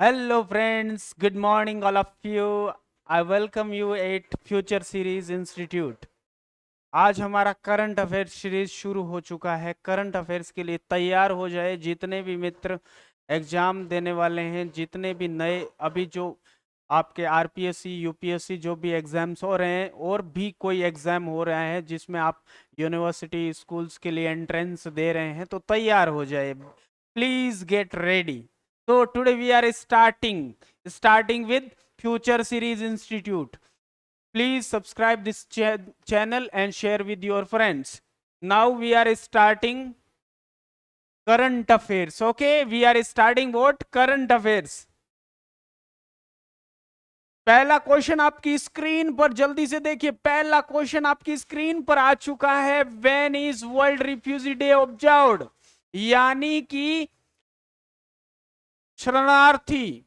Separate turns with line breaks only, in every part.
Hello, friends. Good morning, all of you. I welcome you at Future Series Institute. आज हमारा current affairs series शुरू हो चुका है। करंट अफेयर्स के लिए तैयार हो जाए जितने भी मित्र एग्जाम देने वाले हैं, जितने भी नए अभी जो आपके आरपीएससी यूपीएससी जो भी एग्जाम्स हो रहे हैं और भी कोई एग्जाम हो रहा है जिसमें आप यूनिवर्सिटी स्कूल्स के लिए एंट्रेंस दे रहे हैं, तो तैयार हो जाए। Please get ready. So today we are starting with Future Series Institute. Please subscribe this channel and share with your friends. Now we are starting current affairs. Okay, we are starting what? Current affairs. पहला question आपकी screen पर जल्दी से देखिए। पहला question आपकी screen पर आ चुका है। When is world refugee day observed? यानी कि शरणार्थी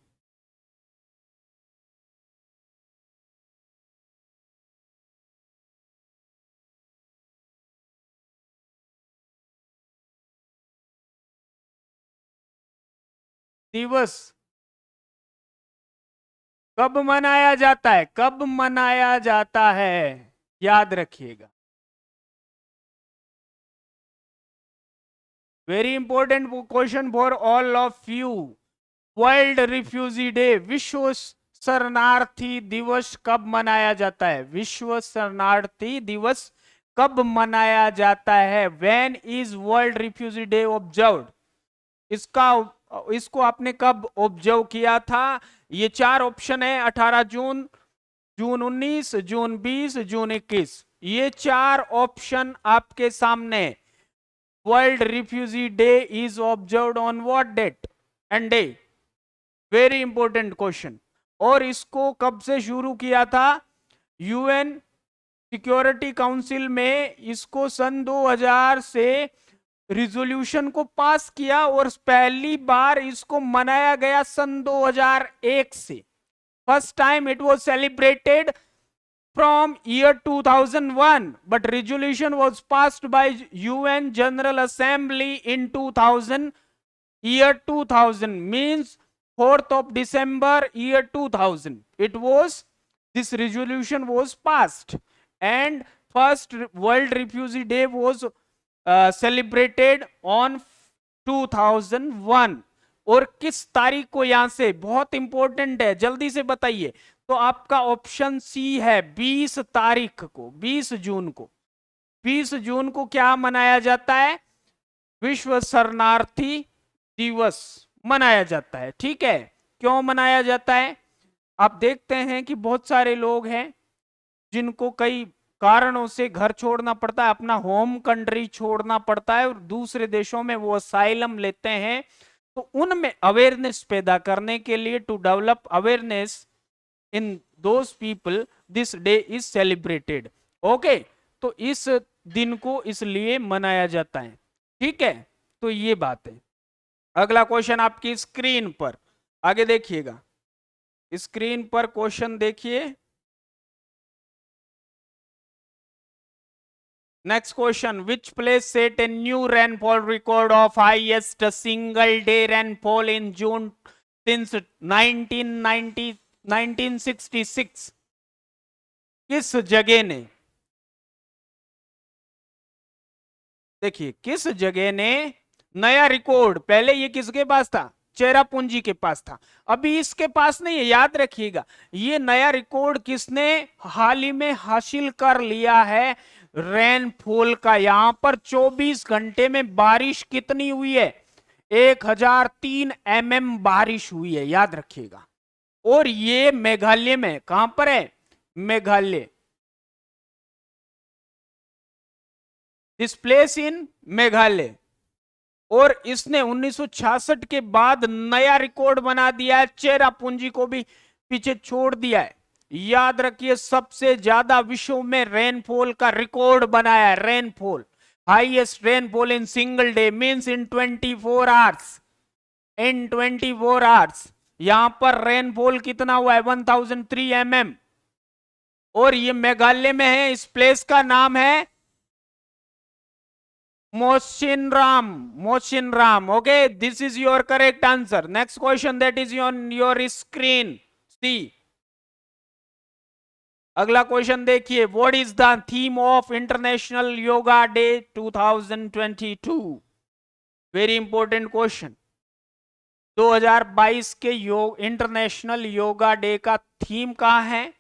दिवस कब मनाया जाता है? कब मनाया जाता है, याद रखिएगा। Very important question for all of you. World refugee day, विश्व शरणार्थी दिवस कब मनाया जाता है? विश्व शरणार्थी दिवस कब मनाया जाता है? When is world refugee day observed? इसको आपने कब ऑब्जर्व किया था? ये चार ऑप्शन है। 18 जून, जून 19, जून 20, जून 21। ये चार ऑप्शन आपके सामने। World refugee day is observed on what date and day? Very important question. और इसको कब से शुरू किया था? यूएन सिक्योरिटी काउंसिल में इसको सन 2000 से रिजोल्यूशन को पास किया और पहली बार इसको मनाया गया सन 2001 से। First time it was celebrated from year 2001, but resolution was passed by UN General Assembly in 2000, year 2000 means 4th of December year 2000 it was, this resolution was passed, and first World Refugee Day was celebrated on 2001। और किस तारीख को? यहां से बहुत important है, जल्दी से बताइए। तो आपका ऑप्शन सी है 20 तारीख को, 20 जून को। 20 जून को क्या मनाया जाता है? विश्व शरणार्थी दिवस मनाया जाता है। ठीक है, क्यों मनाया जाता है? आप देखते हैं कि बहुत सारे लोग हैं जिनको कई कारणों से घर छोड़ना पड़ता है, अपना होम कंट्री छोड़ना पड़ता है और दूसरे देशों में वो असाइलम लेते हैं। तो उनमें अवेयरनेस पैदा करने के लिए, to develop awareness in those people, this day is celebrated. Okay, तो इस दिन को इसलिए मनाया जाता है। ठीक है, तो ये बात है। अगला क्वेश्चन आपकी स्क्रीन पर, आगे देखिएगा। स्क्रीन पर क्वेश्चन देखिए। Next question, which place set a new rainfall record of highest single day rainfall in June since 1966? किस जगह ने, देखिए किस जगह ने नया रिकॉर्ड, पहले ये किसके पास था? चेरापूंजी के पास था, अभी इसके पास नहीं है। याद रखिएगा, ये नया रिकॉर्ड किसने हाल ही में हासिल कर लिया है? रेनफॉल का। यहां पर 24 घंटे में बारिश कितनी हुई है? 1003 mm बारिश हुई है, याद रखिएगा। और ये मेघालय में, कहां पर है? Meghalaya, this place in Meghalaya. और इसने 1966 के बाद नया रिकॉर्ड बना दिया है, चेरापूंजी को भी पीछे छोड़ दिया है। याद रखिए, सबसे ज्यादा विश्व में रेनफॉल का रिकॉर्ड बनाया है। Rainfall, highest rainfall in single day means in 24 hours. In 24 hours यहां पर रेनफॉल कितना हुआ है? 1003 mm। और ये मेघालय में है। इस प्लेस का नाम है Moshinram. Okay, this is your correct answer. Next question that is on your screen. See. अगला क्वेश्चन देखिए, what is the theme of international yoga day 2022? Very important question. 2022 के इंटरनेशनल योगा डे का theme कहाँ है,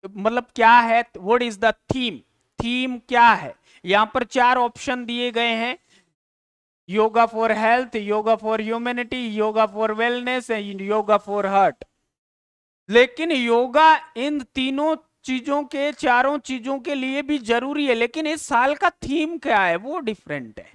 मतलब क्या है, what is the theme, theme क्या है? यहां पर 4 ऑप्शन दिए गए हैं, yoga for health, yoga for humanity, yoga for wellness and yoga for heart. लेकिन योगा इन तीनों चीजों के, चारों चीजों के लिए भी जरूरी है, लेकिन इस साल का थीम क्या है वो डिफरेंट है।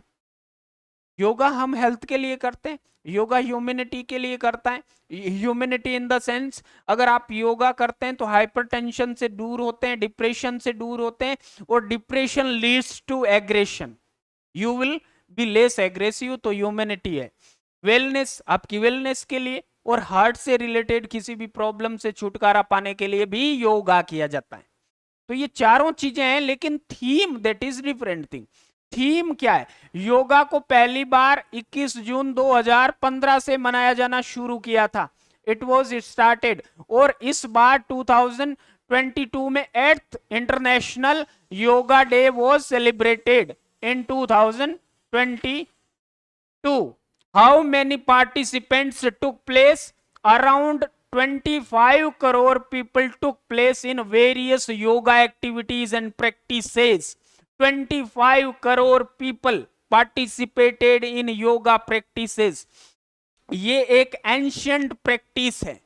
योगा हम हेल्थ के लिए करते हैं, योगा ह्यूमैनिटी के लिए करता है। ह्यूमैनिटी इन द सेंस, अगर आप योगा करते हैं तो हाइपरटेंशन से दूर होते हैं, डिप्रेशन से दूर होते हैं, और depression leads to aggression, you will be less aggressive, तो ह्यूमैनिटी है। वेलनेस आपकी वेलनेस के लिए, और हार्ट से रिलेटेड किसी भी प्रॉब्लम से छुटकारा पाने के लिए भी योगा किया जाता है। तो ये चारों चीजें हैं, लेकिन theme that is different thing. Theme क्या है? योगा को पहली बार 21 जून 2015 से मनाया जाना शुरू किया था, इट वॉज स्टार्टेड, और इस बार 2022 में 8th international yoga day was celebrated in 2022. How many participants took place? Around 25 crore people took place in various yoga activities and practices. 25 crore people participated in yoga practices. ये एक ancient practice है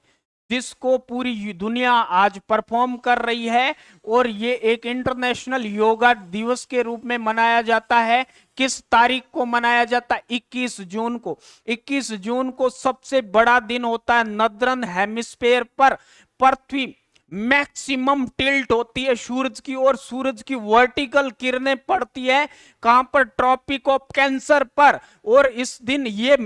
जिसको पूरी दुनिया आज perform कर रही है, और ये एक इंटरनेशनल योगा दिवस के रूप में मनाया जाता है। किस तारीख को मनाया जाता है? 21 जून को। 21 जून को सबसे बड़ा दिन होता है नॉर्दर्न हेमिस्फीयर पर। पृथ्वी मैक्सिमम टिल्ट होती है सूरज की, और सूरज की वर्टिकल किरणें पड़ती है कहां पर? ट्रॉपिक ऑफ कैंसर पर। और इस दिन ये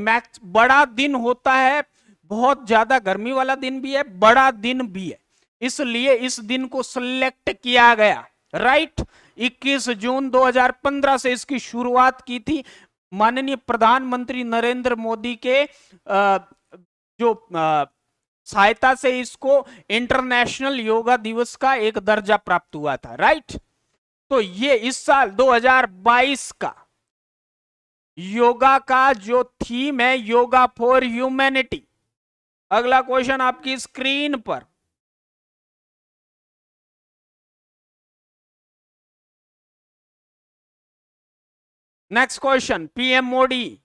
बड़ा दिन होता है, बहुत ज्यादा गर्मी वाला दिन भी है, बड़ा दिन भी है, इसलिए इस दिन को सिलेक्ट किया गया। राइट, 21 जून 2015 से इसकी शुरुआत की थी माननीय प्रधानमंत्री नरेंद्र मोदी के जो सहायता से इसको इंटरनेशनल योगा दिवस का एक दर्जा प्राप्त हुआ था। राइट, तो ये इस साल 2022 का योगा का जो थीम है, योगा फॉर ह्यूमैनिटी। अगला क्वेश्चन आपकी स्क्रीन पर, next question, PM Modi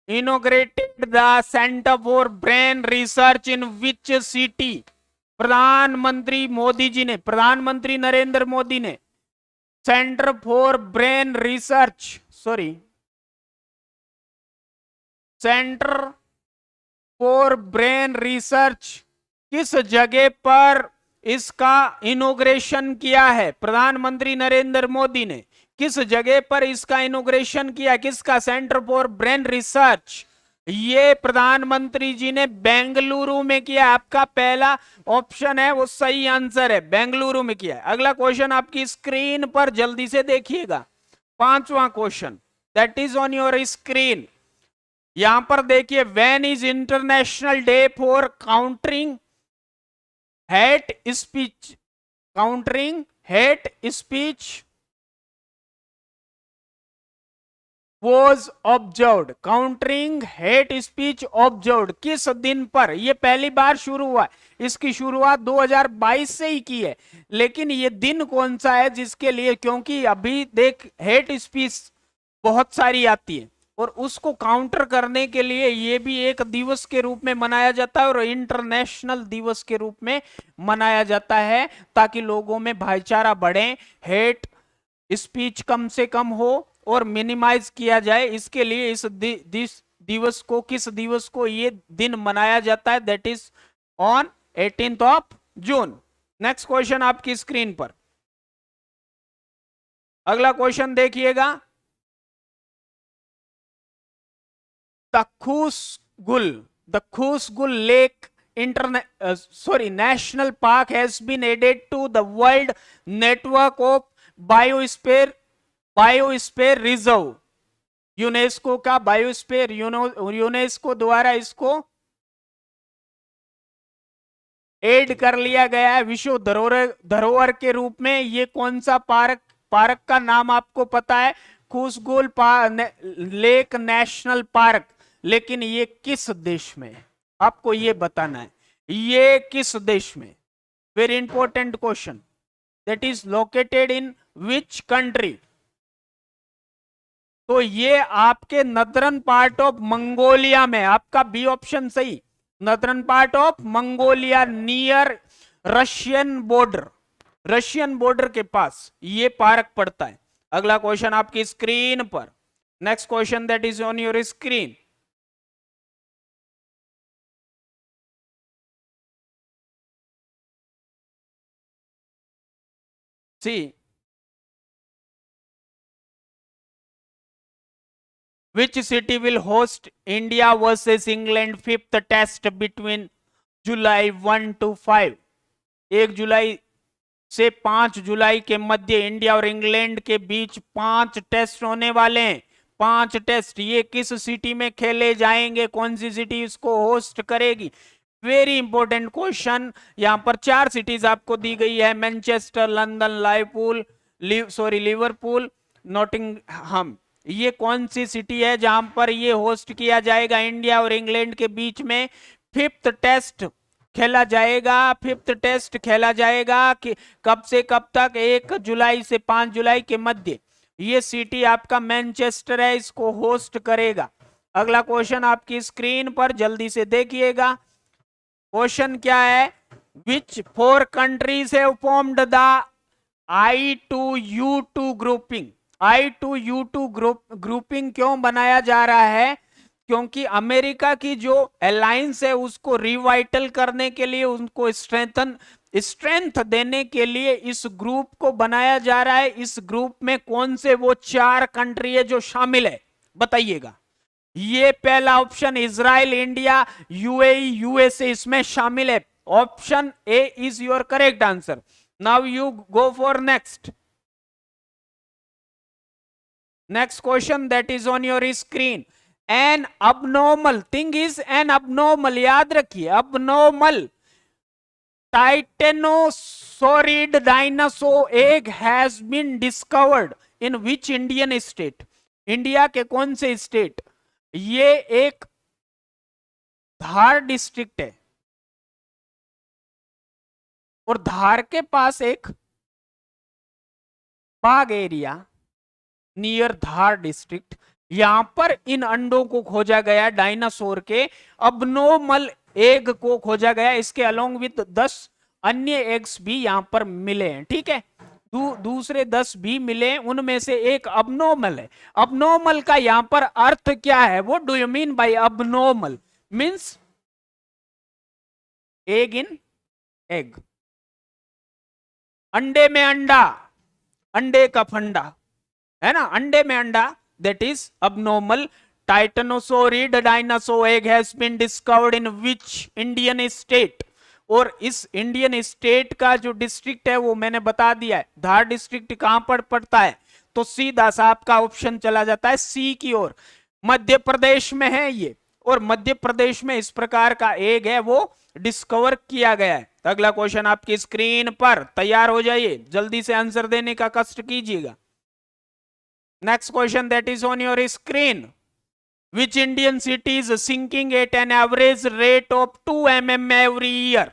inaugurated the Center for Brain Research in which city? प्रधानमंत्री मोदी जी ने, प्रधानमंत्री नरेंद्र मोदी ने centre for brain research, centre for brain research किस जगह पर इसका इनोग्रेशन किया है? प्रधानमंत्री नरेंद्र मोदी ने किस जगह पर इसका इनोग्रेशन किया? किसका? Centre for brain research. ये प्रधानमंत्री जी ने बेंगलुरु में किया। आपका पहला ऑप्शन है वो सही आंसर है, बेंगलुरु में किया है। अगला क्वेश्चन आपकी स्क्रीन पर जल्दी से देखिएगा, 5वां question that is on your screen. यहां पर देखिए, when is international day for countering hate speech? Countering hate speech was observed, countering hate speech observed किस दिन पर? ये पहली बार शुरू हुआ, इसकी शुरुआत 2022 से ही की है, लेकिन ये दिन कौन सा है जिसके लिए? क्योंकि अभी देख, हेट स्पीच बहुत सारी आती है, और उसको काउंटर करने के लिए ये भी एक दिवस के रूप में मनाया जाता है, और इंटरनेशनल दिवस के रूप में मनाया जाता है, ताकि लोगों में भाईचारा बढ़े, हेट स्पीच कम से कम हो और मिनिमाइज किया जाए। इसके लिए इस दिवस को, किस दिवस को ये दिन मनाया जाता है? That is on 18th of June. Next question आपकी स्क्रीन पर, अगला क्वेश्चन देखिएगा, दखूसगुल lake national park has been added to the world network of biosphere reserve UNESCO का बायोस्फीयर यूनेस्को द्वारा इसको ऐड कर लिया गया है विश्व धरोहर के रूप में। ये कौन सा पार्क का नाम आपको पता है? खुशगोल लेक नेशनल पार्क। लेकिन ये किस देश में है आपको ये बताना है, ये किस देश में? Very important question. That is located in which country? तो ये आपके नदरन पार्ट ऑफ मंगोलिया में। आपका बी ऑप्शन सही, नदरन part of Mongolia near Russian border, Russian border के पास ये पार्क पड़ता है। अगला क्वेश्चन आपकी स्क्रीन पर, next question that is on your screen. C which city will host India versus England fifth test between July 1 to 5? 1 जुलाई से 5 जुलाई के मध्य India और इंग्लैंड के बीच 5 टेस्ट होने वाले हैं। 5 टेस्ट ये किस सिटी में खेले जाएंगे? कौन सी सिटी इसको होस्ट करेगी? Very important question. यहां पर 4 सिटीज आपको दी गई है, मैनचेस्टर, लंदन, लिवरपूल, नॉटिंघम। ये कौन सी सिटी है जहां पर ये होस्ट किया जाएगा? इंडिया और इंग्लैंड के बीच में फिफ्थ टेस्ट खेला जाएगा। फिफ्थ टेस्ट खेला जाएगा कि कब से कब तक? 1 जुलाई से 5 जुलाई के मध्य। ये सिटी आपका मैनचेस्टर है, इसको होस्ट करेगा। अगला क्वेश्चन आपकी स्क्रीन पर जल्दी से देखिएगा। क्वेश्चन क्या है? विच 4 countries have formed the I2U2 grouping? I2U2 grouping क्यों बनाया जा रहा है? क्योंकि अमेरिका की जो अलायंस है उसको रिवाइटल करने के लिए, उनको स्ट्रेंथ देने के लिए इस ग्रुप को बनाया जा रहा है। इस ग्रुप में कौन से वो 4 कंट्री है जो शामिल है? बताइएगा। ये पहला option Israel, India, UAE, USA इसमें शामिल है। Option A is your correct answer. Now you go for next question that is on your screen. An abnormal thing is an abnormal, याद रखिए abnormal titanosaurid dinosaur egg has been discovered in which Indian state? India के कौन से state? ये एक धार district है और धार के पास एक बाग एरिया नियर धार डिस्ट्रिक्ट, यहां पर इन अंडों को खोजा गया, डायनासोर के अबनॉर्मल एग को खोजा गया। इसके अलोंग विद 10 अन्य एग्स भी यहां पर मिले हैं। ठीक है, दूसरे 10 भी मिले, उनमें से एक अबनॉर्मल है। अबनॉर्मल का यहां पर अर्थ क्या है? वो do you mean by abnormal? Means egg in egg, अंडे में अंडा, अंडे का फंडा, है ना, अंडे में अंडा, that is abnormal. Titanosaurid dinosaur egg has been discovered in which Indian state? और इस इंडियन स्टेट का जो डिस्ट्रिक्ट है वो मैंने बता दिया है। धार डिस्ट्रिक्ट कहां पर पड़ता है? तो सीधा सा आपका ऑप्शन चला जाता है सी की ओर, मध्य प्रदेश में है ये। और मध्य प्रदेश में इस प्रकार का एग है वो डिस्कवर किया गया है। अगला क्वेश्चन आपकी स्क्रीन पर, तैयार हो जाइए, जल्दी से आंसर देने का कष्ट कीजिएगा। Next question that is on your screen. Which Indian city is sinking at an average rate of 2 mm every year?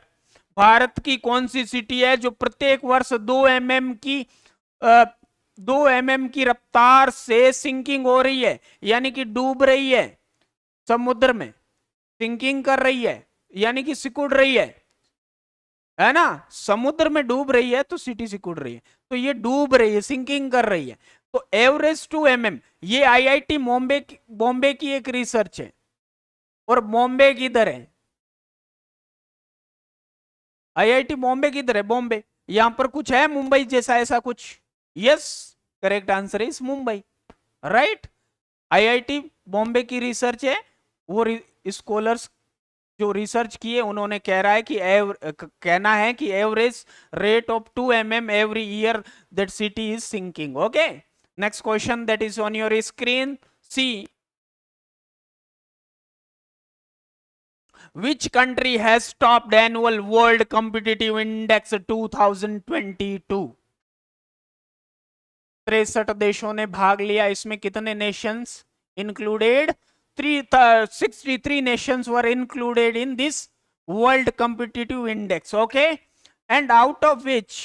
Bharat की कौन सी सिटी है जो प्रत्येक वर्ष 2 mm की रफ्तार से सिंकिंग हो रही है, यानी कि डूब रही है समुद्र में, सिंकिंग कर रही है यानी कि सिकुड़ रही है ना। समुद्र में डूब रही है तो सिटी सिकुड़ रही है, तो ये डूब रही है, सिंकिंग कर रही है। तो एवरेज 2 mm, ये आईआईटी बॉम्बे की एक रिसर्च है। और बॉम्बे किधर है? आईआईटी बॉम्बे किधर है? बॉम्बे। यहां पर कुछ है मुंबई जैसा ऐसा कुछ? Yes, correct answer is Mumbai, right. IIT Bombay की रिसर्च है। वो स्कॉलर्स जो रिसर्च किए उन्होंने कहना है कि average rate of 2 mm every year that city is sinking. Okay, next question that is on your screen, C, which country has topped annual world competitive index 2022? 63 देशों ने भाग लिया। इसमें कितने Nations included? 63 nations were included in this world competitive index. Okay, and out of which,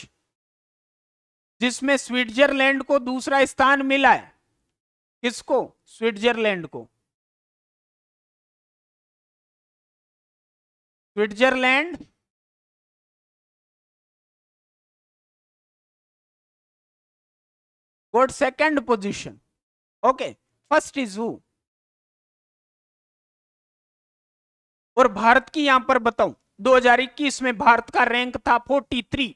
जिसमें Switzerland को दूसरा स्थान मिला है। किसको? स्विट्जरलैंड को। Switzerland got second position. Okay, first is who? और भारत की यहां पर बताऊं, 2021 में भारत का रैंक था 43।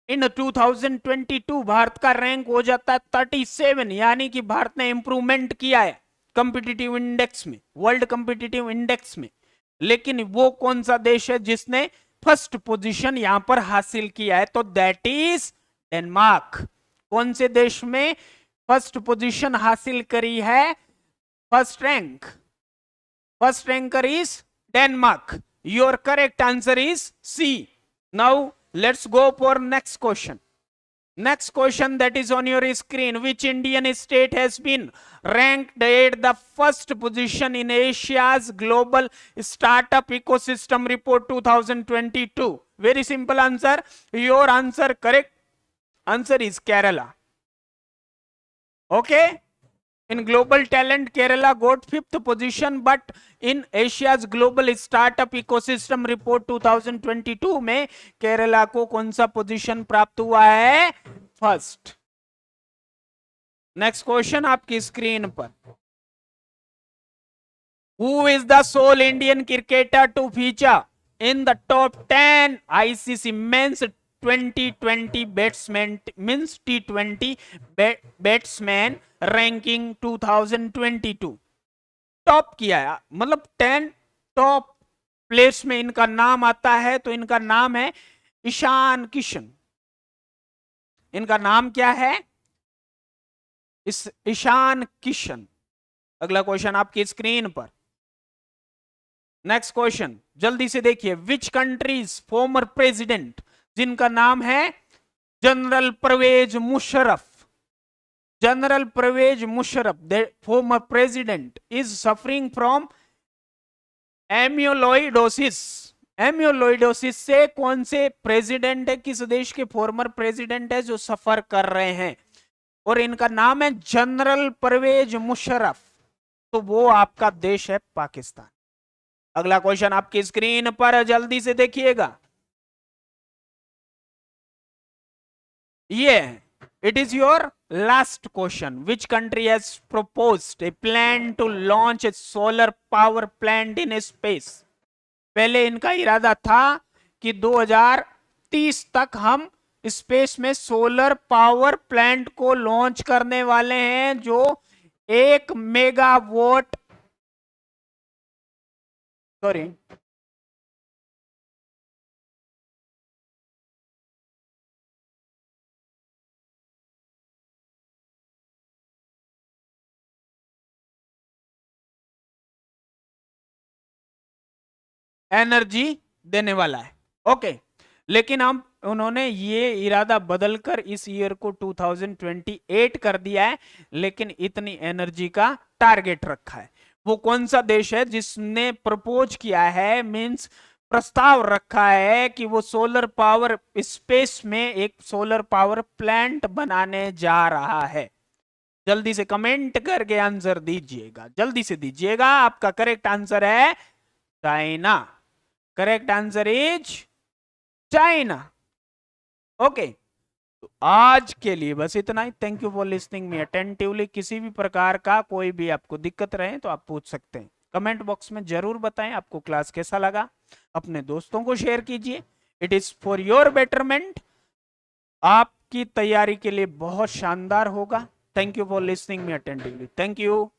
इन 2022 भारत का रैंक हो जाता है 37, यानी कि भारत ने इंप्रूवमेंट किया है कॉम्पिटिटिव इंडेक्स में, वर्ल्ड कॉम्पिटिटिव इंडेक्स में। लेकिन वो कौन सा देश है जिसने फर्स्ट पोजीशन यहां पर हासिल किया है? तो दैट इज डेनमार्क। कौन से देश में फर्स्ट पोजीशन हासिल करी है? First rank, first ranker is Denmark. Your correct answer is C. Now let's go for next question. Next question that is on your screen. Which Indian state has been ranked at the first position in Asia's global startup ecosystem report 2022? Very simple answer. Your answer, correct answer is Kerala. Okay, in global talent Kerala got 5th position, but in Asia's global startup ecosystem report 2022 में केरला को कौन सा position प्राप्त हुआ है? First. Next question आपकी screen पर। Who is the sole Indian cricketer to feature in the top 10 ICC men's 2020 batsman means T20 batsman ranking 2022? Top किया है, मतलब 10 टॉप प्लेयर्स में इनका नाम आता है। तो इनका नाम है ईशान किशन। इनका नाम क्या है? ईशान किशन। अगला क्वेश्चन आपकी स्क्रीन पर। नेक्स्ट क्वेश्चन जल्दी से देखिए। विच कंट्रीज फॉर्मर प्रेसिडेंट, जिनका नाम है general Pervez Musharraf, general Pervez Musharraf, the former president, is suffering from amyloidosis. Amyloidosis से कौन से प्रेसिडेंट है, किस देश के फॉर्मर प्रेसिडेंट है जो सफर कर रहे हैं? और इनका नाम है जनरल परवेज मुशर्रफ। तो वो आपका देश है पाकिस्तान। अगला क्वेश्चन आपकी स्क्रीन पर जल्दी से देखिएगा। ये it is your last question. Which country has proposed a plan to launch a solar power plant in space? पहले इनका इरादा था कि 2030 तक हम स्पेस में सोलर पावर प्लांट को लॉन्च करने वाले हैं, जो 1 मेगावाट एनर्जी देने वाला है। ओके, लेकिन हम उन्होंने ये इरादा बदलकर इस ईयर को 2028 कर दिया है, लेकिन इतनी एनर्जी का टारगेट रखा है। वो कौन सा देश है जिसने प्रपोज किया है, मींस प्रस्ताव रखा है कि वो सोलर पावर स्पेस में एक सोलर पावर प्लांट बनाने जा रहा है? जल्दी से कमेंट करके आंसर दीजिएगा, जल्दी से दीजिएगा। आपका करेक्ट आंसर है China. Correct answer is China. Okay, तो आज के लिए बस इतना ही। Thank you for listening me attentively. किसी भी प्रकार का कोई भी आपको दिक्कत रहे तो आप पूछ सकते हैं। कमेंट बॉक्स में जरूर बताएं आपको क्लास कैसा लगा। अपने दोस्तों को शेयर कीजिए। It is for your betterment. आपकी तैयारी के लिए बहुत शानदार होगा। Thank you for listening me attentively. Thank you.